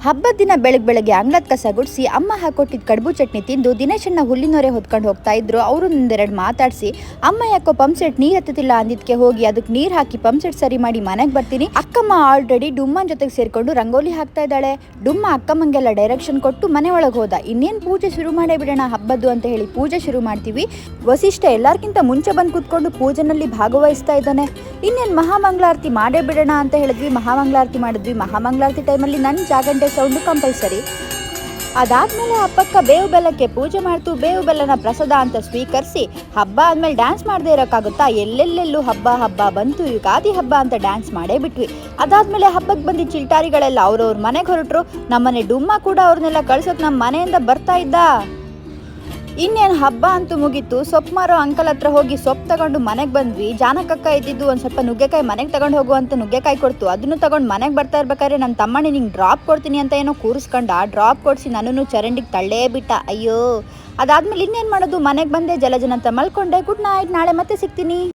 ಹಬ್ಬದ ದಿನ ಬೆಳಗ್ಗೆ ಅಂಗಳದ ಕಸ ಗುಡಿಸಿ ಅಮ್ಮ ಹಾಕೊಟ್ಟಿದ್ದ ಕಡುಬು ಚಟ್ನಿ ತಿಂದು ದಿನೇಶಣ್ಣ ಹುಲ್ಲಿನೊರೆ ಹೊತ್ಕೊಂಡು ಹೋಗ್ತಾ ಇದ್ರು. ಅವರು ಒಂದೆರಡು ಮಾತಾಡಿಸಿ ಅಮ್ಮ ಯಾಕೋ ಪಂಪ್ ಸೆಟ್ ನೀರು ಹತ್ತುತ್ತಿಲ್ಲ ಅಂದಿದ್ಕೆ ಹೋಗಿ ಅದಕ್ಕೆ ನೀರು ಹಾಕಿ ಪಂಪ್ ಸೆಟ್ ಸರಿ ಮಾಡಿ ಮನೆಗೆ ಬರ್ತೀನಿ. ಅಕ್ಕಮ್ಮ ಆಲ್ರೆಡಿ ಡುಮ್ಮನ್ ಜೊತೆಗೆ ಸೇರ್ಕೊಂಡು ರಂಗೋಲಿ ಹಾಕ್ತಾ ಇದ್ದಾಳೆ. ಡುಮ್ಮ ಅಕ್ಕಮ್ಮಂಗೆಲ್ಲ ಡೈರೆಕ್ಷನ್ ಕೊಟ್ಟು ಮನೆ ಒಳಗೆ ಹೋದ. ಇನ್ನೇನು ಪೂಜೆ ಶುರು ಮಾಡೇ ಬಿಡೋಣ ಹಬ್ಬದ್ದು ಅಂತ ಹೇಳಿ ಪೂಜೆ ಶುರು ಮಾಡ್ತೀವಿ. ವಸಿಷ್ಠ ಎಲ್ಲಾರ್ಕಿಂತ ಮುಂಚೆ ಬಂದು ಕೂತ್ಕೊಂಡು ಪೂಜೆನಲ್ಲಿ ಭಾಗವಹಿಸ್ತಾ ಇದ್ದಾನೆ. ಇನ್ನೇನು ಮಹಾಮಂಗಳಾರತಿ ಮಾಡೇ ಬಿಡೋಣ ಅಂತ ಹೇಳಿದ್ವಿ. ಮಹಾಮಂಗಳಾರತಿ ಮಾಡಿದ್ವಿ. ಮಹಾಮಂಗಳಾರತಿ ಟೈಮಲ್ಲಿ ನನ್ನ ಜಾಗಂಟೆ ಸೌಂಡು ಕಂಪಲ್ಸರಿ. ಅದಾದ್ಮೇಲೆ ಹಬ್ಬಕ್ಕ ಬೇವು ಬೆಲ್ಲಕ್ಕೆ ಪೂಜೆ ಮಾಡ್ತು. ಬೇವು ಬೆಲ್ಲನ ಪ್ರಸಾದ ಅಂತ ಸ್ವೀಕರಿಸಿ ಹಬ್ಬ ಆದ್ಮೇಲೆ ಡ್ಯಾನ್ಸ್ ಮಾಡದೇ ಇರೋಕ್ಕಾಗುತ್ತಾ? ಎಲ್ಲೆಲ್ಲೆಲ್ಲೂ ಹಬ್ಬ ಹಬ್ಬ ಬಂತು, ಯುಗಾದಿ ಹಬ್ಬ ಅಂತ ಡ್ಯಾನ್ಸ್ ಮಾಡೇ ಬಿಟ್ವಿ. ಅದಾದ್ಮೇಲೆ ಹಬ್ಬಕ್ಕೆ ಬಂದಿದ್ದ ಚಿಲ್ಟಾರಿಗಳೆಲ್ಲ ಅವ್ರವ್ರ ಮನೆಗೆ ಹೊರಟ್ರು. ನಮ್ಮನೆ ಡುಮ್ಮ ಕೂಡ ಅವ್ರನ್ನೆಲ್ಲ ಕಳ್ಸೋಕೆ ನಮ್ಮ ಮನೆಯಿಂದ ಬರ್ತಾ ಇದ್ದ. ಇನ್ನೇನು ಹಬ್ಬ ಅಂತೂ ಮುಗೀತು. ಸೊಪ್ಪು ಮಾರೋ ಅಂಕಲ್ ಹತ್ರ ಹೋಗಿ ಸೊಪ್ಪು ತಗೊಂಡು ಮನೆಗೆ ಬಂದ್ವಿ. ಜಾನಕಕ್ಕ ಇದ್ದಿದ್ದು ಒಂದು ಸ್ವಲ್ಪ ನುಗ್ಗೆಕಾಯಿ ಮನೆಗೆ ತಗೊಂಡು ಹೋಗುವಂತ ನುಗ್ಗೆಕಾಯಿ ಕೊಡ್ತು. ಅದನ್ನು ತಗೊಂಡು ಮನೆಗೆ ಬರ್ತಾ ಇರ್ಬೇಕಾದ್ರೆ ನನ್ನ ತಮ್ಮಣ್ಣಿ ನಿಂಗೆ ಡ್ರಾಪ್ ಕೊಡ್ತೀನಿ ಅಂತ ಏನೋ ಕೂರಿಸ್ಕೊಂಡ. ಡ್ರಾಪ್ ಕೊಡಿಸಿ ನನ್ನನ್ನು ಚರಂಡಿಗೆ ತಳ್ಳೇ ಬಿಟ್ಟ. ಅಯ್ಯೋ. ಅದಾದ್ಮೇಲೆ ಇನ್ನೇನು ಮಾಡೋದು, ಮನೆಗೆ ಬಂದೆ ಜಲಜನ ಅಂತ ಮಲ್ಕೊಂಡೆ. ಗುಡ್ ನೈಟ್, ನಾಳೆ ಮತ್ತೆ ಸಿಗ್ತೀನಿ.